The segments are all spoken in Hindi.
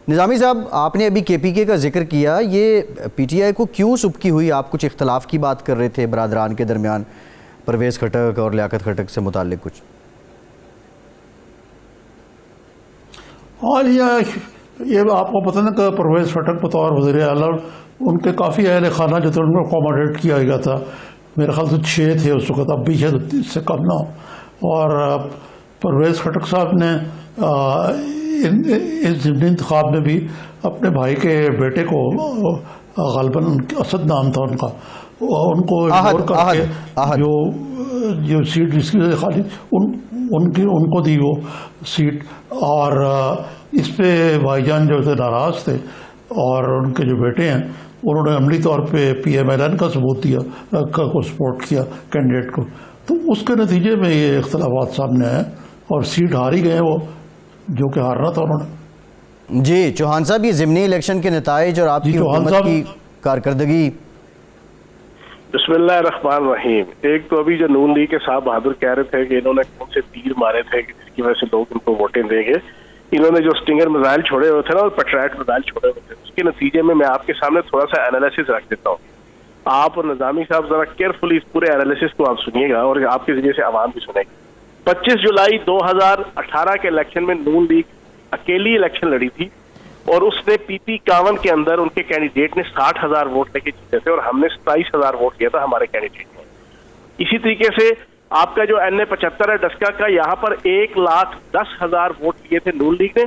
निज़ामी साहब, आपने अभी केपीके का जिक्र किया, ये पीटीआई को क्यों सुबकी हुई? आप कुछ इख्तलाफ की बात कर रहे थे बरादरान के दरमियान, परवेज़ खटक और लियाकत खटक से मुताल्लिक कुछ। हाँ, ये आपको पता ना कि परवेज़ खटक बतौर वज़ीर आला उनके काफ़ी अहल खाना जो थे उनको अकोमोडेट किया गया था। मेरे ख्याल से 6 थे उस वक्त, अब भी शायद इससे कम ना हो। और परवेज़ खटक साहब ने इस ज़िमनी इंतखाब में भी अपने भाई के बेटे को, ग़ालिबन असद नाम था उनका, उनको इग्नोर करके जो सीट जिसकी वजह से खाली उनको दी वो सीट। और इस पे भाईजान जो थे नाराज़ थे और उनके जो बेटे हैं उन्होंने अमली तौर पे PMLN का सबूत दिया, को सपोर्ट किया कैंडिडेट को। तो उसके नतीजे में ये इख्तलाफात सामने आए और सीट हार ही गए वो, जो कि हारना था उन्होंने। जी चौहान साहब, ये ज़िमनी इलेक्शन के नताइज और आपकी हुकूमत की कारकर्दगी। बिस्मिल्लाहिर्रहमानिर्रहीम। एक तो अभी जो नून लीग के साहब बहादुर कह रहे थे कि इन्होंने कौन से तीर मारे थे कि जिसकी वजह से लोग इनको वोटें देंगे। इन्होंने जो स्टिंगर मिसाइल छोड़े हुए थे ना, और पेट्राइट मिसाइल छोड़े हुए थे, उसके नतीजे में मैं आपके सामने थोड़ा सा एनालिसिस रख देता हूँ। आप निज़ामी साहब जरा केयरफुली इस पूरे एनालिसिस को आप सुनिएगा और आपके जरिए से आवाम भी सुनेगी। 25 जुलाई 2018 के इलेक्शन में नून लीग अकेली इलेक्शन लड़ी थी और उसने PP 51 के अंदर उनके कैंडिडेट ने 60,000 वोट लेके जीते थे और हमने 27,000 वोट लिया था हमारे कैंडिडेट ने। इसी तरीके से आपका जो NA 75 है डस्का का, यहाँ पर 1,10,000 वोट लिए थे नून लीग ने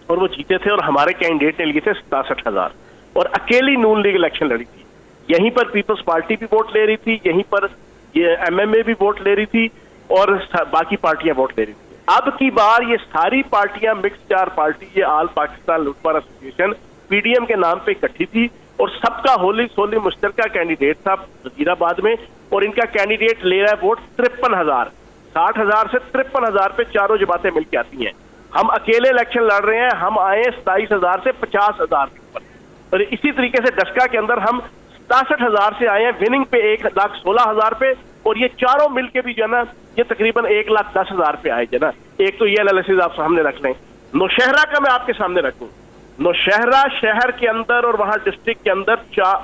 और वो जीते थे और हमारे कैंडिडेट ने लिए थे 67,000 और अकेली नून लीग इलेक्शन लड़ी थी। यहीं पर पीपल्स पार्टी भी वोट ले रही थी, यहीं पर ये MMA भी वोट ले रही थी और बाकी पार्टियां वोट ले रही थी। अब की बार ये सारी पार्टियां मिक्स चार पार्टी, ये ऑल पाकिस्तान लूटमार एसोसिएशन PDM के नाम पे इकट्ठी थी और सबका होली सोली मुश्तरका कैंडिडेट था वजीराबाद में और इनका कैंडिडेट ले रहा है वोट 53,000। 60,000 से 53,000 पे चारों जमातें मिलकर आती हैं। हम अकेले इलेक्शन लड़ रहे हैं, हम आए 27,000 से 50,000 के ऊपर। और इसी तरीके से डस्का के अंदर हम 67,000 से आए हैं, विनिंग पे 1,16,000 पे, और ये चारों मिलके भी जो है ना ये तकरीबन 1,10,000 पे आए जो ना। एक तो ये एनालिसिस आप सामने रख लें। नौशहरा का मैं आपके सामने रखूं, नौशहरा शहर के अंदर और वहां डिस्ट्रिक्ट के अंदर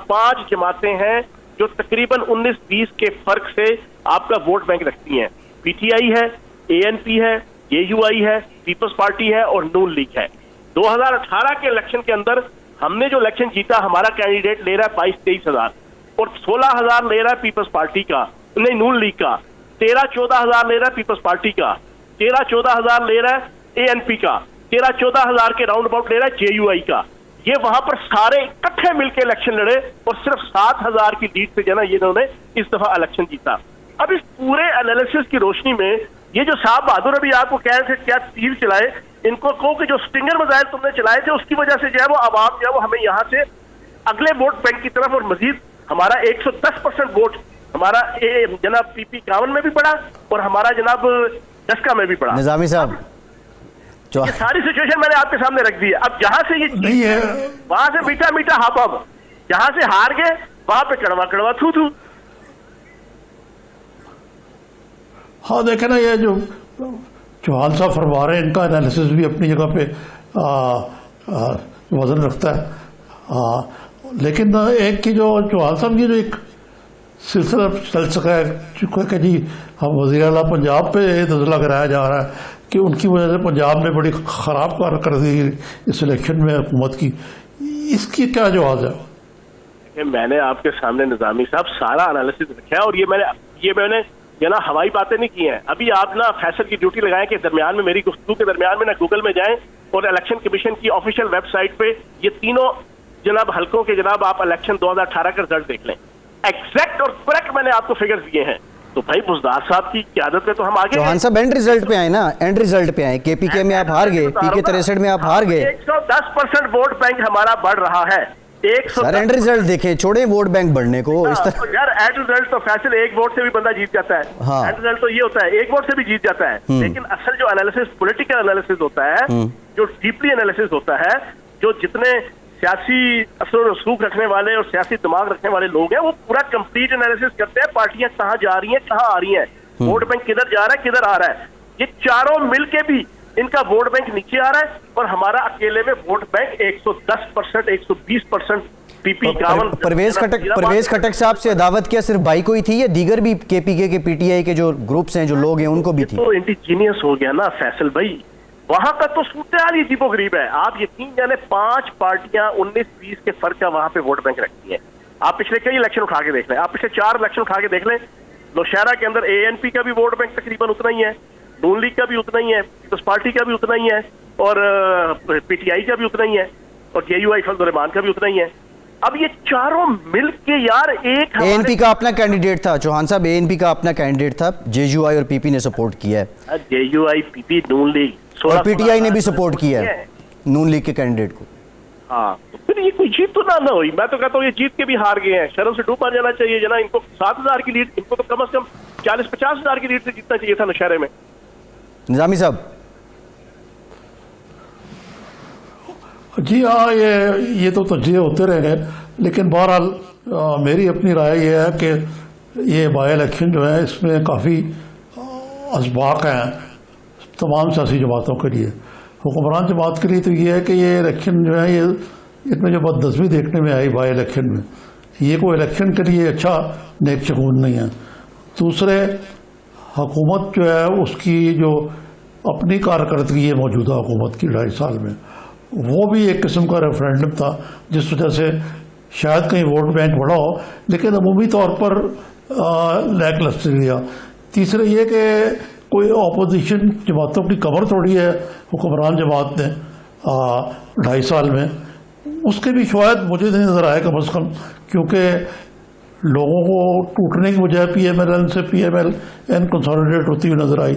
5 जमातें हैं जो तकरीबन 19-20 के फर्क से आपका वोट बैंक रखती हैं। PTI है, ANP है, AUI है, पीपल्स पार्टी है और नून लीग है। 2018 के इलेक्शन के अंदर हमने जो इलेक्शन जीता, हमारा कैंडिडेट ले रहा है 22-23,000 और 16,000 ले रहा है पीपल्स पार्टी का, नहीं नून लीग का, 13-14,000 ले रहा है पीपल्स पार्टी का, 13-14,000 ले रहा है ANP का, 13-14,000 के राउंड अबाउट ले रहा है JUI का। ये वहां पर सारे इकट्ठे मिलकर इलेक्शन लड़े और सिर्फ 7,000 की लीड से जो ना ये इन्होंने इस दफा इलेक्शन जीता। अब इस पूरे एनालिसिस की रोशनी में ये जो साहब बहादुर अभी आपको कह रहे थे क्या तीर चलाए, इनको कहो कि जो स्टिंगर मिसाइल तुमने चलाए थे उसकी वजह से जो है वो आवाम जो है वो हमें यहाँ से अगले वोट बैंक की तरफ और मजीद हमारा 110% वोट हमारा जनाब PP 51 में भी पड़ा और हमारा जनाब डस्का में भी पड़ा। निज़ामी साहब, ये सारी सिचुएशन मैंने आपके सामने रख दी है। अब जहां से ये नहीं है, वहां से मीठा मीठा हाफ हाफ, जहां से हार गए वहां पे कड़वा कड़वा थू थू। हाँ देखे ना, ये जो चौहान साहब फरमा रहे हैं इनका एनालिसिस भी अपनी जगह पे वजन रखता है। लेकिन एक की जो चौहान साहब की जो एक सिलसिला चल सका है कि जी हम वज़ीर आला पंजाब पे नज़ला कराया जा रहा है कि उनकी वजह से पंजाब में बड़ी ख़राब कारकर्दगी इस इलेक्शन में हुकूमत की, इसकी क्या जवाब है? मैंने आपके सामने निज़ामी साहब सारा एनालिसिस रखा है और ये मैंने ये ना हवाई बातें नहीं की हैं। अभी आप ना फैसल की ड्यूटी लगाएं कि दरमियान में मेरी गुफ्तगू के दरमियान में ना गूगल में जाएं और इलेक्शन कमीशन की ऑफिशियल वेबसाइट पे ये तीनों जनाब हल्कों के जनाब आप इलेक्शन 2018 का रिजल्ट देख लें। एग्जैक्ट और करेक्ट मैंने आपको फिगर्स दिए हैं। तो भाई बुजदार साहब की क़यादत में तो हम आगे। चौहान साहब एंड रिजल्ट पे आए ना, एंड रिजल्ट पे आए। KPK में आप हार गए, PK 63 में आप हार गए। 110% वोट बैंक हमारा बढ़ रहा है। सर एंड रिजल्ट देखे, छोड़े वोट बैंक बढ़ने को इस तरह। यार एंड रिजल्ट तो फैसल एक वोट से भी बंदा जीत जाता है। हाँ। एंड रिजल्ट तो ये होता है एक वोट से भी जीत जाता है, लेकिन असल जो एनालिसिस पॉलिटिकल एनालिसिस होता है, जो डीपली एनालिसिस होता है, जो जितने सियासी असर रसूख रखने वाले और सियासी दिमाग रखने वाले लोग हैं वो पूरा कंप्लीट एनालिसिस करते हैं। पार्टियां कहाँ जा रही हैं, कहाँ आ रही हैं, वोट बैंक किधर जा रहा है, किधर आ रहा है। ये चारों मिलके भी इनका वोट बैंक नीचे आ रहा है और हमारा अकेले में वोट बैंक 110%, 120% पीपी 51। परवेज खटक साहब से अदावत क्या सिर्फ भाई को ही थी या दीगर भी केपीके के पीटीआई के जो ग्रुप्स हैं, जो लोग हैं, उनको भी थी? तो इंडिजीनियस हो गया ना फैसल भाई, वहां का तो सूरत हाल अजीबो गरीब है। आप यकीन जाने 5 पार्टियां 19-20 के फर्क का वहां पे वोट बैंक रखती हैं। आप पिछले कई इलेक्शन उठा के देख लें, आप पिछले 4 इलेक्शन उठा के देख लें, नौशहरा के अंदर एएनपी का भी वोट बैंक तकरीबन उतना ही है, नून लीग का भी उतना ही है, पीपल्स पार्टी का भी उतना ही है, और पीटीआई का भी उतना ही है, और जेयूआई फजल रहमान का भी उतना ही है। अब ये चारों मिलके यार एक एएनपी का अपना कैंडिडेट था चौहान साहब, एएनपी का अपना कैंडिडेट था, जेयूआई और पीपी ने सपोर्ट किया है। जेयूआई, पीपी, नून लीग और पीटीआई ने भी सपोर्ट किया है नून लीग के कैंडिडेट को। हाँ, तो फिर ये कोई जीत तो ना हुई। मैं तो कहता हूँ ये जीत के भी हार गए हैं, शर्म से डूब जाना चाहिए जना। इनको 7,000 की लीड, इनको तो कम से कम 40-50 हजार की लीड से जीतना चाहिए था नौशहरे में। निजामी साहब। जी हाँ, ये तो तज्जिए होते रह गए, लेकिन बहरहाल मेरी अपनी राय ये है कि ये बाई इलेक्शन जो है इसमें काफ़ी असबाक हैं तमाम सियासी जमातों के लिए। हुक्मरान जमात के लिए तो ये है कि ये इलेक्शन जो है, ये इसमें जो बदनज़मी देखने में आई बाई इलेक्शन में, ये कोई इलेक्शन के लिए अच्छा नेक शकून नहीं है। दूसरे, हुकूमत जो है उसकी जो अपनी कारकर्दगी है मौजूदा हुकूमत की 2.5 साल में, वो भी एक किस्म का रेफरेंडम था, जिस वजह से शायद कहीं वोट बैंक बढ़ा हो, लेकिन अमूमी तौर पर लैक लस्टर लिया। तीसरे ये कि कोई अपोजिशन जमातों की कमर तोड़ी है हुक्मरान जमात ने 2.5 साल में, उसके भी शायद मुझे नहीं नज़र आया कम अज़ कम, क्योंकि लोगों को टूटने की बजाय PMLN से PMLN कंसोलिडेट होती हुई नज़र आई।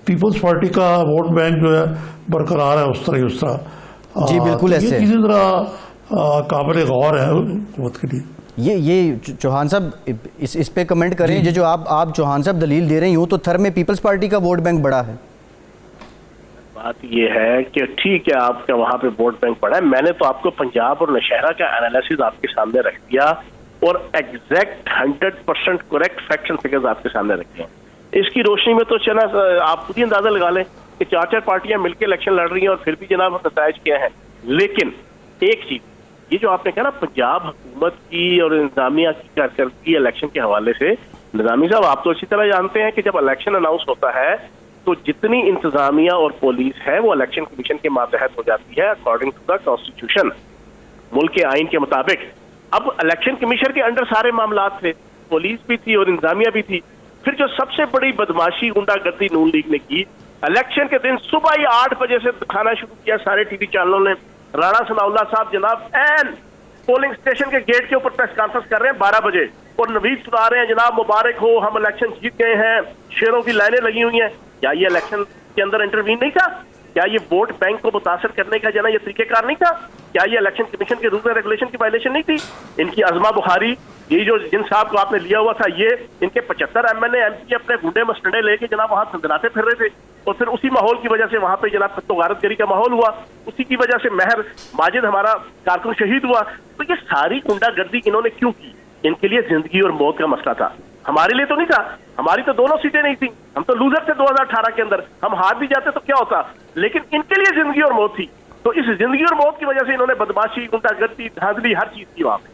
पीपल्स पार्टी का वोट बैंक जो है बरकरार है उस तरह। जी बिल्कुल ऐसे, ये चीज़ें ज़रा काबिल गौर है हुकूमत के लिए। ये चौहान साहब इस पे कमेंट करें। ये जो आप चौहान साहब दलील दे रहे हैं, यूँ तो थर में पीपल्स पार्टी का वोट बैंक बड़ा है। बात ये है कि ठीक है आपका वहां पे वोट बैंक पड़ा है, मैंने तो आपको पंजाब और नौशहरा का एनालिसिस आपके सामने रख दिया और exact 100% correct facts and figures आपके सामने रखे हैं। इसकी रोशनी में तो चला आप खुद ही अंदाजा लगा लें कि 4 पार्टियां मिलकर इलेक्शन लड़ रही हैं और फिर भी जनाब नताइज क्या है। लेकिन एक चीज, ये जो आपने कहा ना पंजाब हुकूमत की और इंतजामिया की कारकर्दगी इलेक्शन के हवाले से, निजामी साहब आप तो अच्छी तरह जानते हैं कि जब इलेक्शन अनाउंस होता है तो जितनी इंतजामिया और पुलिस है वो इलेक्शन कमीशन के मातहत हो जाती है अकॉर्डिंग टू द कॉन्स्टिट्यूशन, मुल्क के आइन के मुताबिक। अब इलेक्शन कमीशन के अंडर सारे मामला थे, पुलिस भी थी और इंतजामिया भी थी। फिर जो सबसे बड़ी बदमाशी गुंडागर्दी नून लीग ने की, इलेक्शन के दिन सुबह ही 8 बजे से दिखाना शुरू किया सारे टीवी चैनलों ने। राणा सनाउल्लाह साहब जनाब एन पोलिंग स्टेशन के गेट के ऊपर प्रेस कॉन्फ्रेंस कर रहे हैं 12 बजे और नवीद सुना रहे हैं जनाब मुबारक हो हम इलेक्शन जीत गए हैं, शेरों की लाइनें लगी हुई हैं। क्या ये इलेक्शन के अंदर इंटरवीन नहीं था? क्या ये वोट बैंक को मुतासर करने का जना ये तरीकेकार नहीं था? क्या ये इलेक्शन कमीशन के रूल एंड रेगुलेशन की वायलेशन नहीं थी? इनकी अजमा बुखारी, ये जो जिन साहब को आपने लिया हुआ था, ये इनके 75 MNA MP अपने गुंडे मस्टडे लेके जनाब वहां थंदनाते फिर रहे थे और फिर उसी माहौल की वजह से वहां पे जनाब गारतगरी का माहौल हुआ, उसी की वजह से महर माजिद हमारा कारकुन शहीद हुआ। तो ये सारी गुंडागर्दी इन्होंने क्यों की? इनके लिए जिंदगी और मौत का मसला था, हमारे लिए तो नहीं था। हमारी तो दोनों सीटें नहीं थी, हम तो लूजर थे 2018 के अंदर, हम हार भी जाते तो क्या होता, लेकिन इनके लिए जिंदगी और मौत थी। तो इस जिंदगी और मौत की वजह से इन्होंने बदमाशी, गुंडागर्दी, धांधली हर चीज की वहां पे।